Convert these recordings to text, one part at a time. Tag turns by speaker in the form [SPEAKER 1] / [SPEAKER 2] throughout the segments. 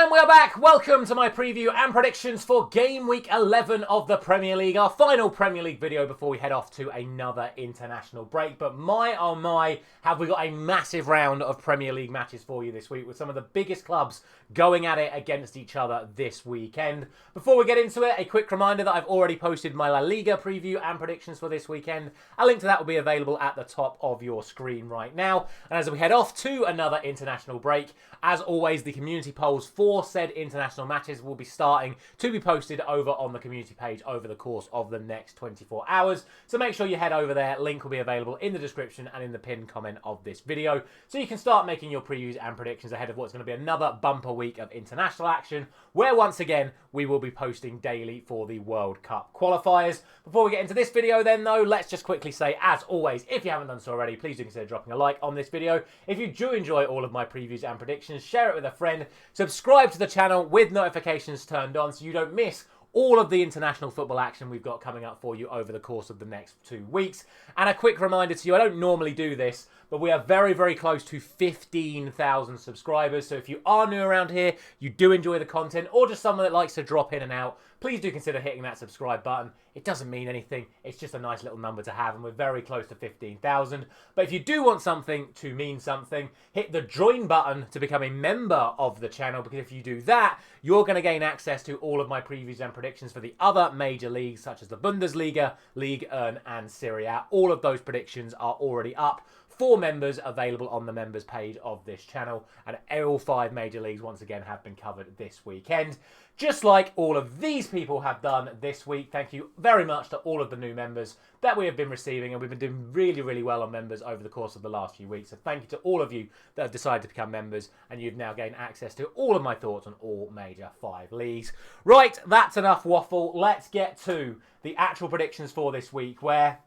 [SPEAKER 1] And we're back. Welcome to my preview and predictions for Game Week 11 of the Premier League. Our final Premier League video before we head off to another international break. But my, oh my, have we got a massive round of Premier League matches for you this week with some of the biggest clubs going at it against each other this weekend. Before we get into it, a quick reminder that I've already posted my La Liga preview and predictions for this weekend. A link to that will be available at the top of your screen right now. And as we head off to another international break, as always, the community polls for said international matches will be starting to be posted over on the community page over the course of the next 24 hours. So make sure you head over there. Link will be available in the description and in the pinned comment of this video. So you can start making your previews and predictions ahead of what's going to be another bumper week of international action, where once again, we will be posting daily for the World Cup qualifiers. Before we get into this video then though, let's just quickly say, as always, if you haven't done so already, please do consider dropping a like on this video. If you do enjoy all of my previews and predictions, share it with a friend, subscribe to the channel with notifications turned on so you don't miss all of the international football action we've got coming up for you over the course of the next 2 weeks. And a quick reminder to you, I don't normally do this, but we are very, very close to 15,000 subscribers. So if you are new around here, you do enjoy the content, or just someone that likes to drop in and out, please do consider hitting that subscribe button. It doesn't mean anything. It's just a nice little number to have, and we're very close to 15,000. But if you do want something to mean something, hit the join button to become a member of the channel, because if you do that, you're going to gain access to all of my previews and predictions for the other major leagues, such as the Bundesliga, Ligue 1, and Serie A. All of those predictions are already up for members, available on the members page of this channel, and all 5 major leagues once again have been covered this weekend, just like all of these people have done this week. Thank you very much to all of the new members that we have been receiving, and we've been doing really, really well on members over the course of the last few weeks. So thank you to all of you that have decided to become members, and you've now gained access to all of my thoughts on all major 5 leagues. Right, that's enough waffle. Let's get to the actual predictions for this week, where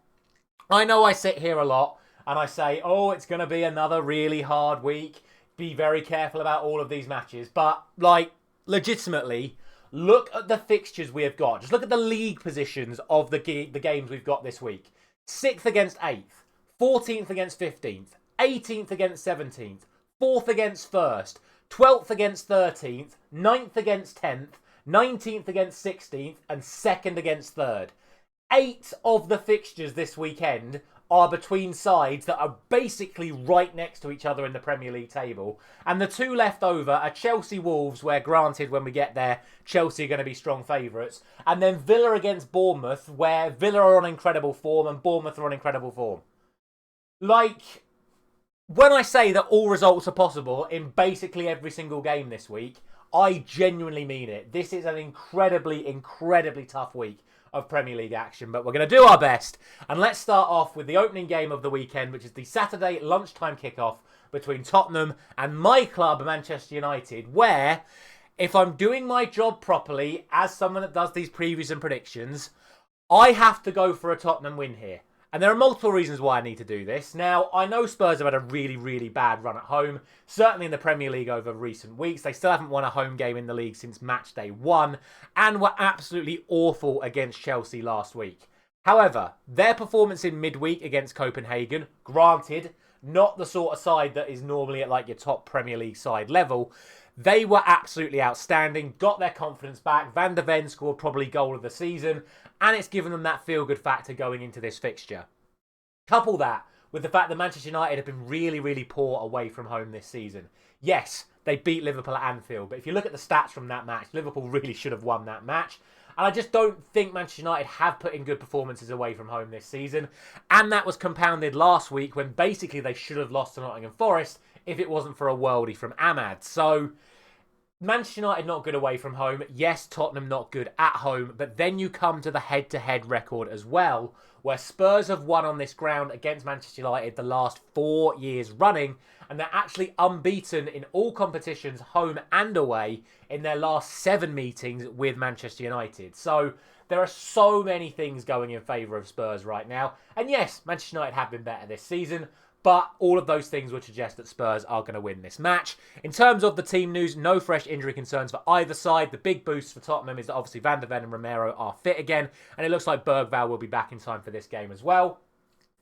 [SPEAKER 1] I know I sit here a lot and I say, oh, it's going to be another really hard week. Be very careful about all of these matches. But, like, legitimately, look at the fixtures we have got. Just look at the league positions of the games we've got this week. 6th against 8th. 14th against 15th. 18th against 17th. 4th against 1st. 12th against 13th. 9th against 10th. 19th against 16th. And 2nd against 3rd. 8 of the fixtures this weekend are between sides that are basically right next to each other in the Premier League table. And the 2 left over are Chelsea-Wolves, where granted when we get there, Chelsea are going to be strong favourites. And then Villa against Bournemouth, where Villa are on incredible form and Bournemouth are on incredible form. Like, when I say that all results are possible in basically every single game this week, I genuinely mean it. This is an incredibly, incredibly tough week of Premier League action, but we're going to do our best. And let's start off with the opening game of the weekend, which is the Saturday lunchtime kickoff between Tottenham and my club, Manchester United, where, if I'm doing my job properly as someone that does these previews and predictions, I have to go for a Tottenham win here. And there are multiple reasons why I need to do this. Now, I know Spurs have had a really, really bad run at home, certainly in the Premier League over recent weeks. They still haven't won a home game in the league since match day 1, and were absolutely awful against Chelsea last week. However, their performance in midweek against Copenhagen, granted, not the sort of side that is normally at like your top Premier League side level, they were absolutely outstanding, got their confidence back. Van der Ven scored probably goal of the season, and it's given them that feel-good factor going into this fixture. Couple that with the fact that Manchester United have been really, really poor away from home this season. Yes, they beat Liverpool at Anfield, but if you look at the stats from that match, Liverpool really should have won that match. And I just don't think Manchester United have put in good performances away from home this season. And that was compounded last week when basically they should have lost to Nottingham Forest if it wasn't for a worldie from Ahmad. So Manchester United not good away from home. Yes, Tottenham not good at home. But then you come to the head-to-head record as well, where Spurs have won on this ground against Manchester United the last 4 years running. And they're actually unbeaten in all competitions, home and away, in their last 7 meetings with Manchester United. So there are so many things going in favour of Spurs right now. And yes, Manchester United have been better this season, but all of those things would suggest that Spurs are going to win this match. In terms of the team news, no fresh injury concerns for either side. The big boost for Tottenham is that obviously Van der Ven and Romero are fit again, and it looks like Bergvall will be back in time for this game as well.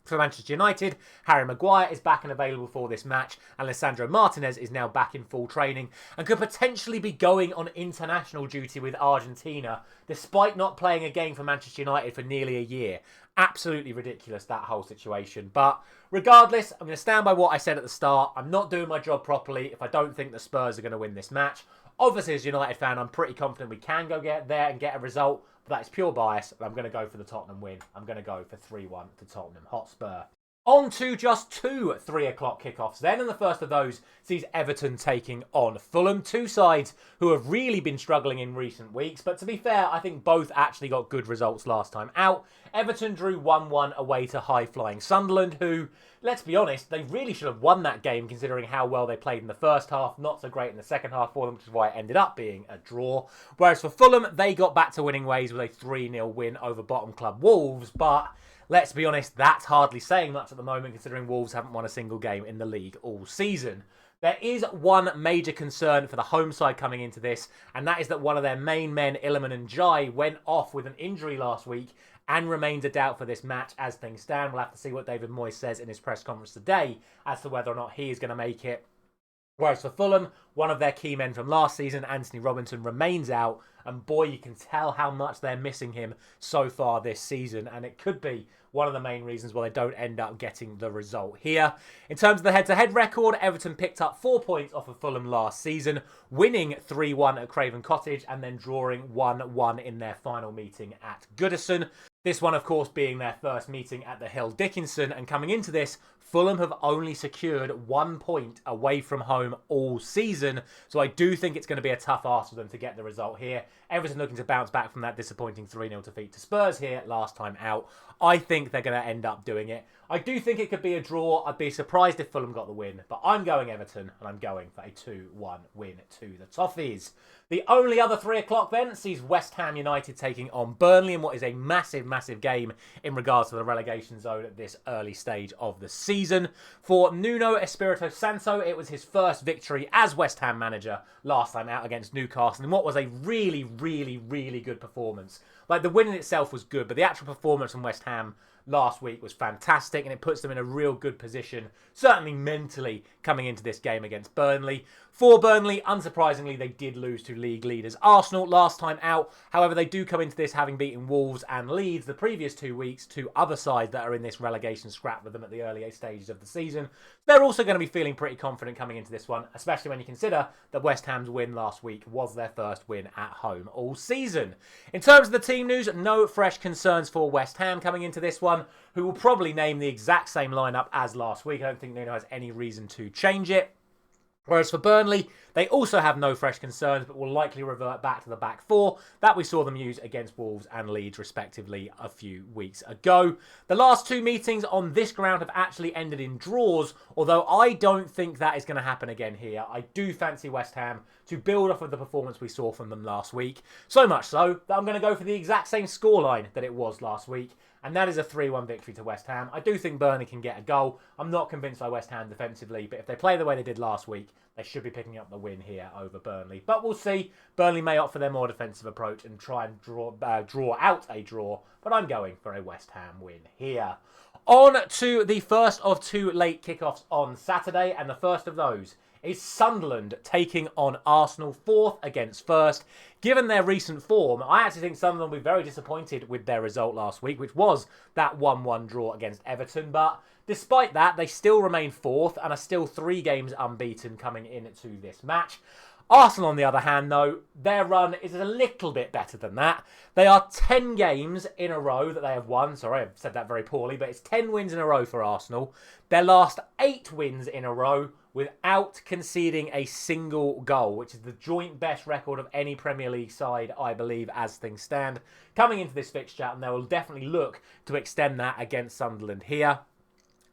[SPEAKER 1] For Manchester United, Harry Maguire is back and available for this match, and Lisandro Martinez is now back in full training and could potentially be going on international duty with Argentina, despite not playing a game for Manchester United for nearly a year. Absolutely ridiculous, that whole situation. But regardless, I'm going to stand by what I said at the start. I'm not doing my job properly if I don't think the Spurs are going to win this match. Obviously, as a United fan, I'm pretty confident we can go get there and get a result. But that is pure bias, and I'm going to go for the Tottenham win. I'm going to go for 3-1 to Tottenham Hotspur. On to just 2 3 o'clock kickoffs then, and the first of those sees Everton taking on Fulham. Two sides who have really been struggling in recent weeks, but to be fair, I think both actually got good results last time out. Everton drew 1-1 away to high-flying Sunderland, who, let's be honest, they really should have won that game considering how well they played in the first half. Not so great in the second half for them, which is why it ended up being a draw. Whereas for Fulham, they got back to winning ways with a 3-0 win over bottom club Wolves, but let's be honest, that's hardly saying much at the moment considering Wolves haven't won a single game in the league all season. There is one major concern for the home side coming into this, and that is that one of their main men, Iliman and Jai, went off with an injury last week and remains a doubt for this match as things stand. We'll have to see what David Moyes says in his press conference today as to whether or not he is going to make it. Whereas for Fulham, one of their key men from last season, Anthony Robinson, remains out. And boy, you can tell how much they're missing him so far this season. And it could be one of the main reasons why they don't end up getting the result here. In terms of the head-to-head record, Everton picked up 4 points off of Fulham last season, winning 3-1 at Craven Cottage and then drawing 1-1 in their final meeting at Goodison. This one, of course, being their first meeting at the Hill Dickinson. And coming into this, Fulham have only secured 1 point away from home all season. So I do think it's going to be a tough ask for them to get the result here. Everton looking to bounce back from that disappointing 3-0 defeat to Spurs here last time out. I think they're going to end up doing it. I do think it could be a draw. I'd be surprised if Fulham got the win. But I'm going Everton, and I'm going for a 2-1 win to the Toffees. The only other 3 o'clock then sees West Ham United taking on Burnley in what is a massive, massive game in regards to the relegation zone at this early stage of the season. For Nuno Espirito Santo, it was his first victory as West Ham manager last time out against Newcastle in what was a really, really, really good performance. Like, the win in itself was good, but the actual performance from West Ham last week was fantastic, and it puts them in a real good position, certainly mentally, coming into this game against Burnley. For Burnley, unsurprisingly, they did lose to league leaders Arsenal last time out. However, they do come into this having beaten Wolves and Leeds the previous 2 weeks, two other sides that are in this relegation scrap with them at the early stages of the season. They're also going to be feeling pretty confident coming into this one, especially when you consider that West Ham's win last week was their first win at home all season. In terms of the team news, no fresh concerns for West Ham coming into this one, who will probably name the exact same lineup as last week. I don't think Nuno has any reason to change it. Whereas for Burnley, they also have no fresh concerns, but will likely revert back to the back four that we saw them use against Wolves and Leeds, respectively, a few weeks ago. The last 2 meetings on this ground have actually ended in draws, although I don't think that is going to happen again here. I do fancy West Ham to build off of the performance we saw from them last week. So much so that I'm going to go for the exact same scoreline that it was last week, and that is a 3-1 victory to West Ham. I do think Burnley can get a goal. I'm not convinced by West Ham defensively, but if they play the way they did last week, they should be picking up the win here over Burnley. But we'll see. Burnley may opt for their more defensive approach and try and draw out a draw, but I'm going for a West Ham win here. On to the first of 2 late kickoffs on Saturday, and the first of those is Sunderland taking on Arsenal, 4th against 1st. Given their recent form, I actually think Sunderland will be very disappointed with their result last week, which was that 1-1 draw against Everton. But despite that, they still remain 4th and are still 3 games unbeaten coming into this match. Arsenal, on the other hand, though, their run is a little bit better than that. They are 10 games in a row that they have won. Sorry, I've said that very poorly, but it's 10 wins in a row for Arsenal. Their last 8 wins in a row without conceding a single goal, which is the joint best record of any Premier League side, I believe, as things stand, coming into this fixture, and they will definitely look to extend that against Sunderland here.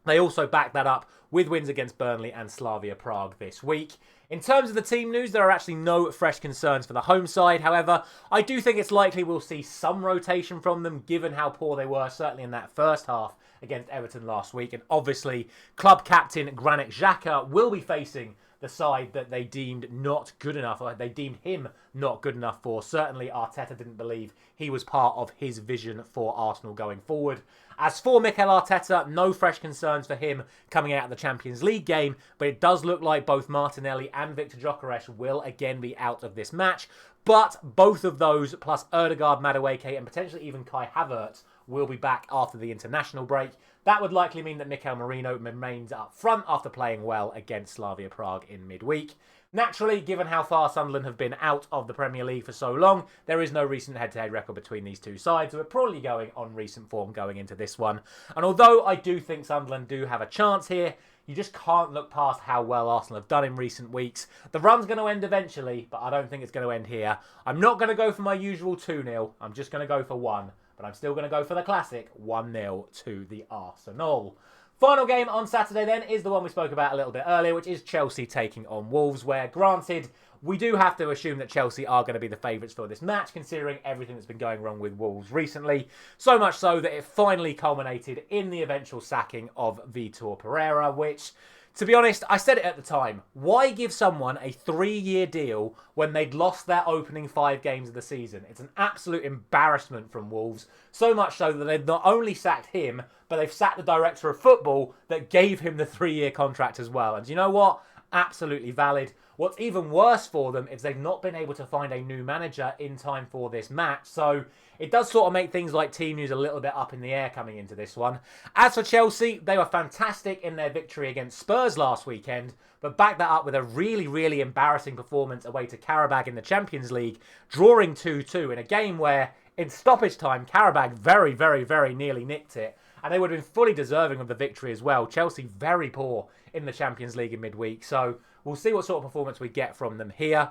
[SPEAKER 1] They also back that up with wins against Burnley and Slavia Prague this week. In terms of the team news, there are actually no fresh concerns for the home side. However, I do think it's likely we'll see some rotation from them, given how poor they were, certainly in that first half against Everton last week. And obviously, club captain Granit Xhaka will be facing the side that they deemed not good enough, or they deemed him not good enough for. Certainly Arteta didn't believe he was part of his vision for Arsenal going forward. As for Mikel Arteta, no fresh concerns for him coming out of the Champions League game, but it does look like both Martinelli and Viktor Gyökeres will again be out of this match. But both of those, plus Ødegaard, Madueke, and potentially even Kai Havertz, will be back after the international break. That would likely mean that Mikel Merino remains up front after playing well against Slavia Prague in midweek. Naturally, given how far Sunderland have been out of the Premier League for so long, there is no recent head-to-head record between these two sides, so we're probably going on recent form going into this one. And although I do think Sunderland do have a chance here, you just can't look past how well Arsenal have done in recent weeks. The run's going to end eventually, but I don't think it's going to end here. I'm not going to go for my usual 2-0. I'm just going to go for 1. But I'm still going to go for the classic 1-0 to the Arsenal. Final game on Saturday then is the one we spoke about a little bit earlier, which is Chelsea taking on Wolves, where granted, we do have to assume that Chelsea are going to be the favourites for this match, considering everything that's been going wrong with Wolves recently. So much so that it finally culminated in the eventual sacking of Vitor Pereira, which, to be honest, I said it at the time. Why give someone a 3-year deal when they'd lost their opening 5 games of the season? It's an absolute embarrassment from Wolves. So much so that they've not only sacked him, but they've sacked the director of football that gave him the 3-year contract as well. And do you know what? Absolutely valid. What's even worse for them is they've not been able to find a new manager in time for this match. So it does sort of make things like team news a little bit up in the air coming into this one. As for Chelsea, they were fantastic in their victory against Spurs last weekend, but backed that up with a really, really embarrassing performance away to Qarabağ in the Champions League, drawing 2-2 in a game where, in stoppage time, Qarabağ very, very, very nearly nicked it. And they would have been fully deserving of the victory as well. Chelsea very poor in the Champions League in midweek. So we'll see what sort of performance we get from them here.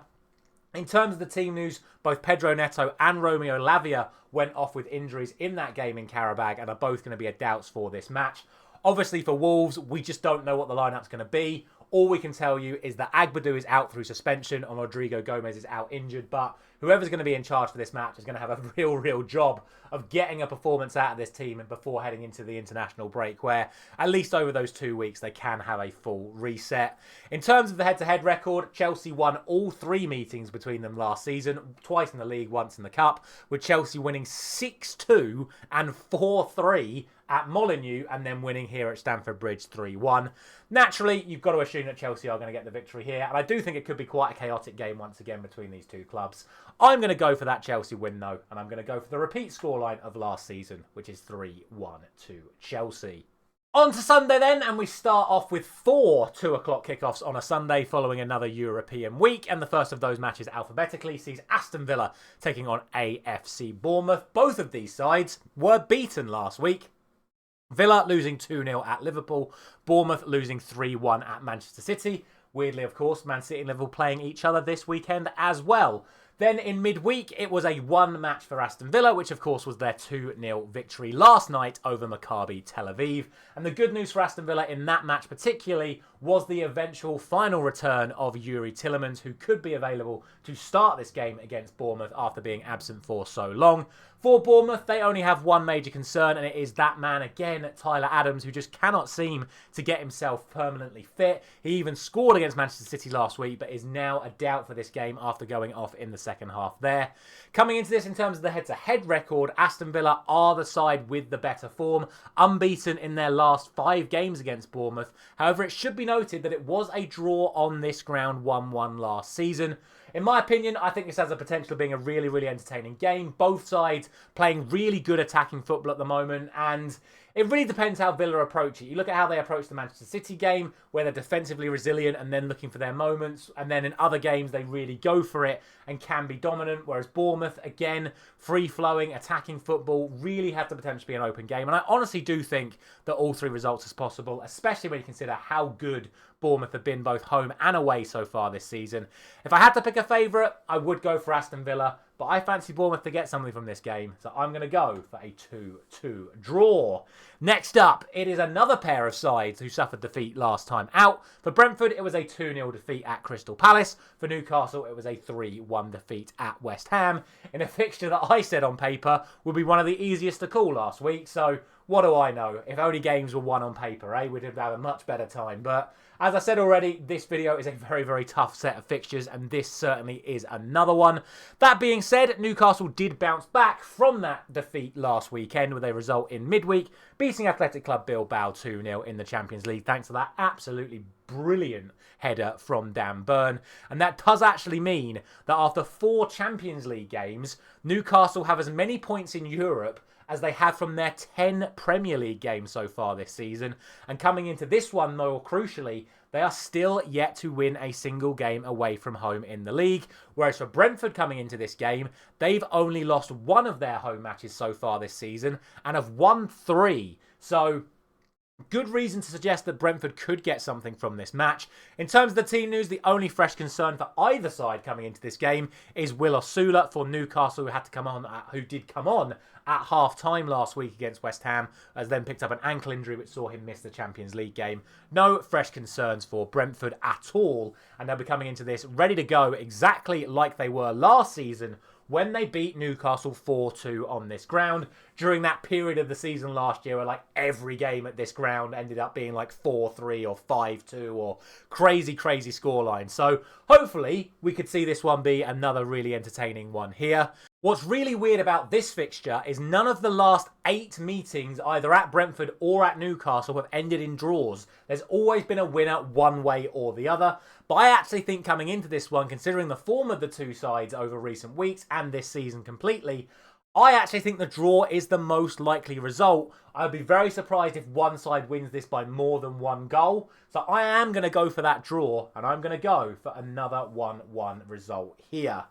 [SPEAKER 1] In terms of the team news, both Pedro Neto and Romeo Lavia went off with injuries in that game in Qarabağ and are both going to be a doubts for this match. Obviously for Wolves, we just don't know what the lineup's going to be. All we can tell you is that Agbadou is out through suspension and Rodrigo Gomez is out injured. But whoever's going to be in charge for this match is going to have a real job of getting a performance out of this team before heading into the international break, where at least over those 2 weeks they can have a full reset. In terms of the head-to-head record, Chelsea won all 3 meetings between them last season, twice in the league, once in the cup, with Chelsea winning 6-2 and 4-3 at Molineux and then winning here at Stamford Bridge 3-1. Naturally, you've got to assume that Chelsea are going to get the victory here, and I do think it could be quite a chaotic game once again between these two clubs. I'm going to go for that Chelsea win though, and I'm going to go for the repeat scoreline of last season, which is 3-1 to Chelsea. On to Sunday then, and we start off with 4 2:00 kickoffs on a Sunday following another European week, and the first of those matches alphabetically sees Aston Villa taking on AFC Bournemouth. Both of these sides were beaten last week. Villa losing 2-0 at Liverpool, Bournemouth losing 3-1 at Manchester City. Weirdly, of course, Man City and Liverpool playing each other this weekend as well. Then in midweek, it was a 1 match for Aston Villa, which of course was their 2-0 victory last night over Maccabi Tel Aviv. And the good news for Aston Villa in that match particularly was the eventual final return of Yuri Tillemans, who could be available to start this game against Bournemouth after being absent for so long. For Bournemouth, they only have one major concern, and it is that man again, Tyler Adams, who just cannot seem to get himself permanently fit. He even scored against Manchester City last week, but is now a doubt for this game after going off in the second half there. Coming into this in terms of the head-to-head record, Aston Villa are the side with the better form, unbeaten in their last 5 games against Bournemouth. However, it should be noted that it was a draw on this ground 1-1 last season. In my opinion, I think this has the potential of being a really entertaining game. Both sides playing really good attacking football at the moment, and it really depends how Villa approach it. You look at how they approach the Manchester City game, where they're defensively resilient and then looking for their moments, and then in other games they really go for it and can be dominant, whereas Bournemouth, again, free-flowing, attacking football, really have the potential to be an open game. And I honestly do think that all 3 results is possible, especially when you consider how good Bournemouth have been both home and away so far this season. If I had to pick a favourite, I would go for Aston Villa, but I fancy Bournemouth to get something from this game, so I'm going to go for a 2-2 draw. Next up, it is another pair of sides who suffered defeat last time out. For Brentford, it was a 2-0 defeat at Crystal Palace. For Newcastle, it was a 3-1 defeat at West Ham, in a fixture that I said on paper would be one of the easiest to call last week, so what do I know? If only games were won on paper, we'd have a much better time. But as I said already, this video is a very, very tough set of fixtures, and this certainly is another one. That being said, Newcastle did bounce back from that defeat last weekend with a result in midweek, beating Athletic Club Bilbao 2-0 in the Champions League, thanks to that absolutely brilliant header from Dan Burn. And that does actually mean that after 4 Champions League games, Newcastle have as many points in Europe as they have from their 10 Premier League games so far this season. And coming into this one, more crucially, they are still yet to win a single game away from home in the league. Whereas for Brentford coming into this game, they've only lost 1 of their home matches so far this season and have won 3. So good reason to suggest that Brentford could get something from this match. In terms of the team news, the only fresh concern for either side coming into this game is Will Osula for Newcastle, who did come on at half-time last week against West Ham, has then picked up an ankle injury which saw him miss the Champions League game. No fresh concerns for Brentford at all, and they'll be coming into this ready to go exactly like they were last season when they beat Newcastle 4-2 on this ground. During that period of the season last year where like every game at this ground ended up being like 4-3 or 5-2 or crazy scoreline. So hopefully we could see this one be another really entertaining one here. What's really weird about this fixture is none of the last 8 meetings either at Brentford or at Newcastle have ended in draws. There's always been a winner one way or the other. But I actually think coming into this one, considering the form of the two sides over recent weeks and this season completely, I actually think the draw is the most likely result. I'd be very surprised if one side wins this by more than 1 goal. So I am going to go for that draw, and I'm going to go for another 1-1 result here.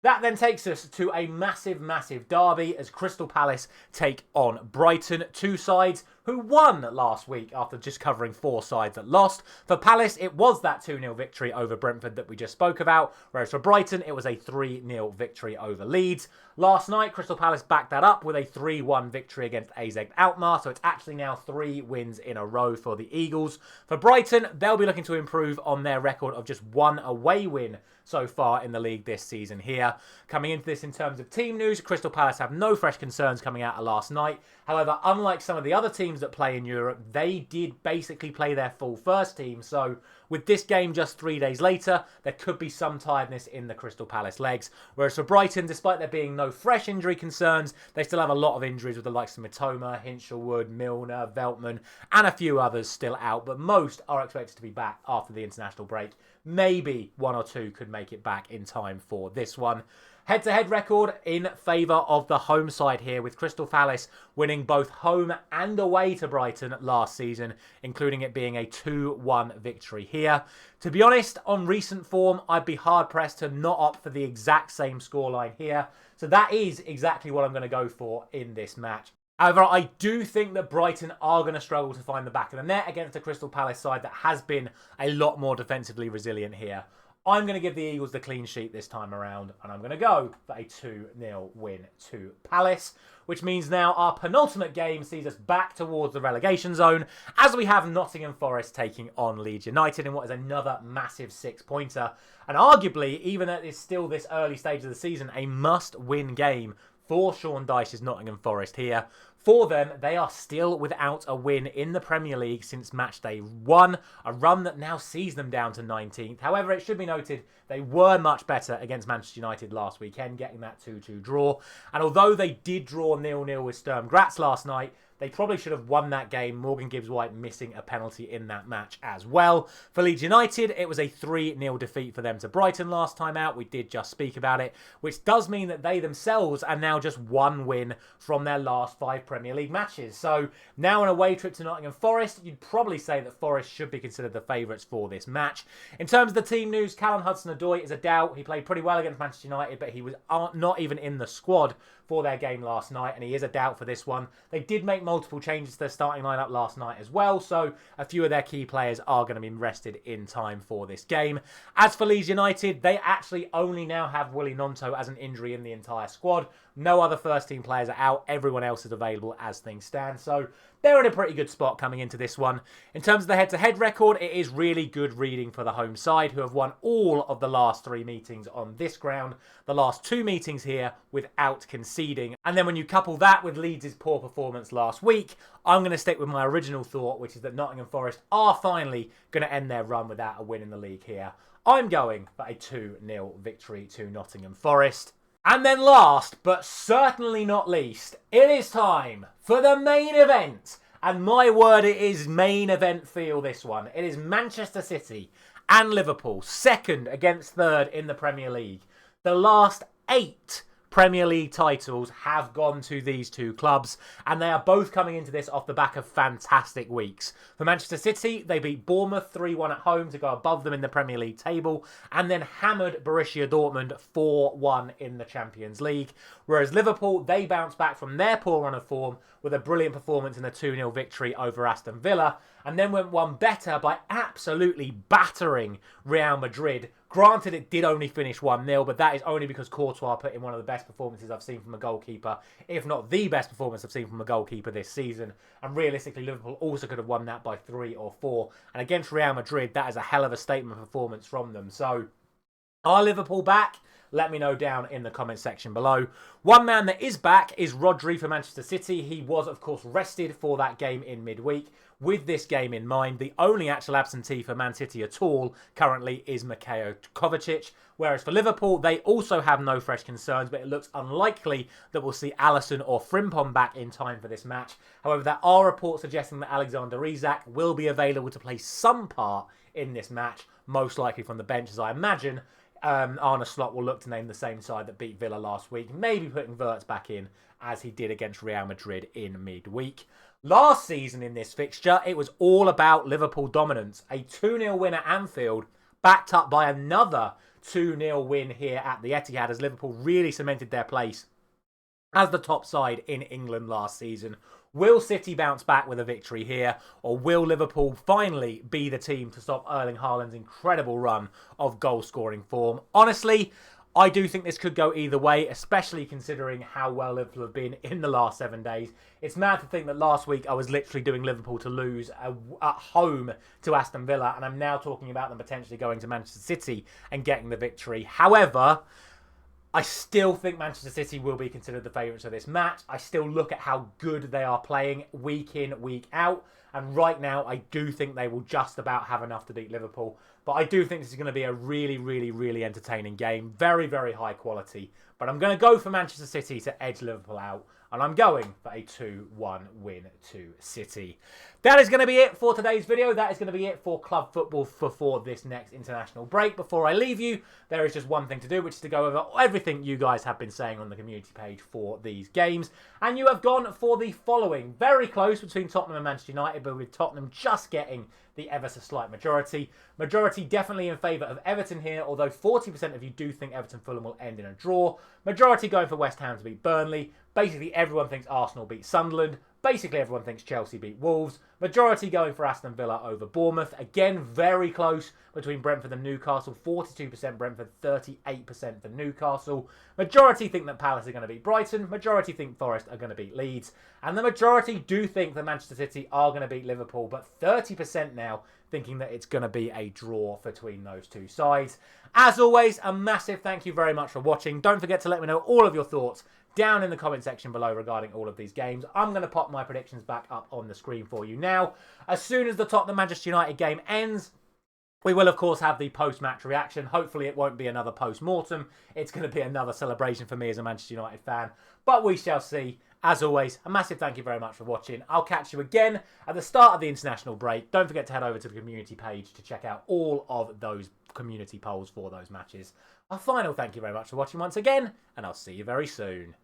[SPEAKER 1] That then takes us to a massive derby as Crystal Palace take on Brighton. 2 sides who won last week after just covering 4 sides that lost. For Palace, it was that 2-0 victory over Brentford that we just spoke about, whereas for Brighton, it was a 3-0 victory over Leeds. Last night, Crystal Palace backed that up with a 3-1 victory against AZ Alkmaar, so it's actually now 3 wins in a row for the Eagles. For Brighton, they'll be looking to improve on their record of just 1 away win so far in the league this season here. Coming into this in terms of team news, Crystal Palace have no fresh concerns coming out of last night. However, unlike some of the other teams that play in Europe, they did basically play their full first team. So with this game just 3 days later, there could be some tiredness in the Crystal Palace legs. Whereas for Brighton, despite there being no fresh injury concerns, they still have a lot of injuries with the likes of Mitoma, Hinchelwood, Milner, Veltman, and a few others still out. But most are expected to be back after the international break. Maybe 1 or 2 could make it back in time for this one. Head-to-head record in favour of the home side here, with Crystal Palace winning both home and away to Brighton last season, including it being a 2-1 victory here. To be honest, on recent form, I'd be hard-pressed to not opt for the exact same scoreline here. So that is exactly what I'm going to go for in this match. However, I do think that Brighton are going to struggle to find the back of the net against the Crystal Palace side that has been a lot more defensively resilient here. I'm going to give the Eagles the clean sheet this time around, and I'm going to go for a 2-0 win to Palace, which means now our penultimate game sees us back towards the relegation zone as we have Nottingham Forest taking on Leeds United in what is another massive 6-pointer, and arguably, even at still this early stage of the season, a must-win game for Sean Dyche's Nottingham Forest here. For them, they are still without a win in the Premier League since match day 1, a run that now sees them down to 19th. However, it should be noted they were much better against Manchester United last weekend, getting that 2-2 draw. And although they did draw 0-0 with Sturm Graz last night, they probably should have won that game, Morgan Gibbs-White missing a penalty in that match as well. For Leeds United, it was a 3-0 defeat for them to Brighton last time out. We did just speak about it, which does mean that they themselves are now just 1 win from their last 5 Premier League matches. So now an away trip to Nottingham Forest, you'd probably say that Forest should be considered the favourites for this match. In terms of the team news, Callum Hudson-Odoi is a doubt. He played pretty well against Manchester United, but he was not even in the squad for their game last night, and he is a doubt for this one. They did make multiple changes to their starting lineup last night as well, so a few of their key players are going to be rested in time for this game. As for Leeds United, they actually only now have Willy Gnonto as an injury in the entire squad. No other first team players are out. Everyone else is available table as things stand. So they're in a pretty good spot coming into this one. In terms of the head-to-head record, it is really good reading for the home side, who have won all of the last 3 meetings on this ground, the last 2 meetings here without conceding. And then when you couple that with Leeds' poor performance last week, I'm going to stick with my original thought, which is that Nottingham Forest are finally going to end their run without a win in the league here. I'm going for a 2-0 victory to Nottingham Forest. And then last, but certainly not least, it is time for the main event. And my word, it is main event feel, this one. It is Manchester City and Liverpool, second against third in the Premier League. The last 8 Premier League titles have gone to these 2 clubs, and they are both coming into this off the back of fantastic weeks. For Manchester City, they beat Bournemouth 3-1 at home to go above them in the Premier League table, and then hammered Borussia Dortmund 4-1 in the Champions League. Whereas Liverpool, they bounced back from their poor run of form with a brilliant performance in a 2-0 victory over Aston Villa, and then went one better by absolutely battering Real Madrid. Granted, it did only finish 1-0, but that is only because Courtois put in one of the best performances I've seen from a goalkeeper, if not the best performance I've seen from a goalkeeper this season. And realistically, Liverpool also could have won that by 3 or 4. And against Real Madrid, that is a hell of a statement performance from them. So, are Liverpool back? Let me know down in the comment section below. One man that is back is Rodri for Manchester City. He was, of course, rested for that game in midweek. With this game in mind, the only actual absentee for Man City at all currently is Mikhailo Kovacic. Whereas for Liverpool, they also have no fresh concerns, but it looks unlikely that we'll see Alisson or Frimpong back in time for this match. However, there are reports suggesting that Alexander Isak will be available to play some part in this match, most likely from the bench, as I imagine. Arne Slot will look to name the same side that beat Villa last week, maybe putting Wirtz back in as he did against Real Madrid in midweek. Last season in this fixture, it was all about Liverpool dominance. A 2-0 win at Anfield, backed up by another 2-0 win here at the Etihad, as Liverpool really cemented their place as the top side in England last season. Will City bounce back with a victory here, or will Liverpool finally be the team to stop Erling Haaland's incredible run of goal-scoring form? Honestly, I do think this could go either way, especially considering how well Liverpool have been in the last 7 days. It's mad to think that last week I was literally doing Liverpool to lose at home to Aston Villa, and I'm now talking about them potentially going to Manchester City and getting the victory. However, I still think Manchester City will be considered the favourites of this match. I still look at how good they are playing week in, week out. And right now, I do think they will just about have enough to beat Liverpool. But I do think this is going to be a really, really, really entertaining game. Very, very high quality. But I'm going to go for Manchester City to edge Liverpool out. And I'm going for a 2-1 win to City. That is going to be it for today's video. That is going to be it for club football for this next international break. Before I leave you, there is just one thing to do, which is to go over everything you guys have been saying on the community page for these games. And you have gone for the following. Very close between Tottenham and Manchester United, but with Tottenham just getting the ever so slight majority. Majority definitely in favour of Everton here, although 40% of you do think Everton Fulham will end in a draw. Majority going for West Ham to beat Burnley. Basically, everyone thinks Arsenal beat Sunderland. Basically, everyone thinks Chelsea beat Wolves. Majority going for Aston Villa over Bournemouth. Again, very close between Brentford and Newcastle. 42% Brentford, 38% for Newcastle. Majority think that Palace are going to beat Brighton. Majority think Forest are going to beat Leeds. And the majority do think that Manchester City are going to beat Liverpool. But 30% now thinking that it's going to be a draw between those two sides. As always, a massive thank you very much for watching. Don't forget to let me know all of your thoughts down in the comment section below regarding all of these games. I'm going to pop my predictions back up on the screen for you now. As soon as the Tottenham Manchester United game ends, we will, of course, have the post-match reaction. Hopefully, it won't be another post-mortem. It's going to be another celebration for me as a Manchester United fan. But we shall see. As always, a massive thank you very much for watching. I'll catch you again at the start of the international break. Don't forget to head over to the community page to check out all of those community polls for those matches. A final thank you very much for watching once again, and I'll see you very soon.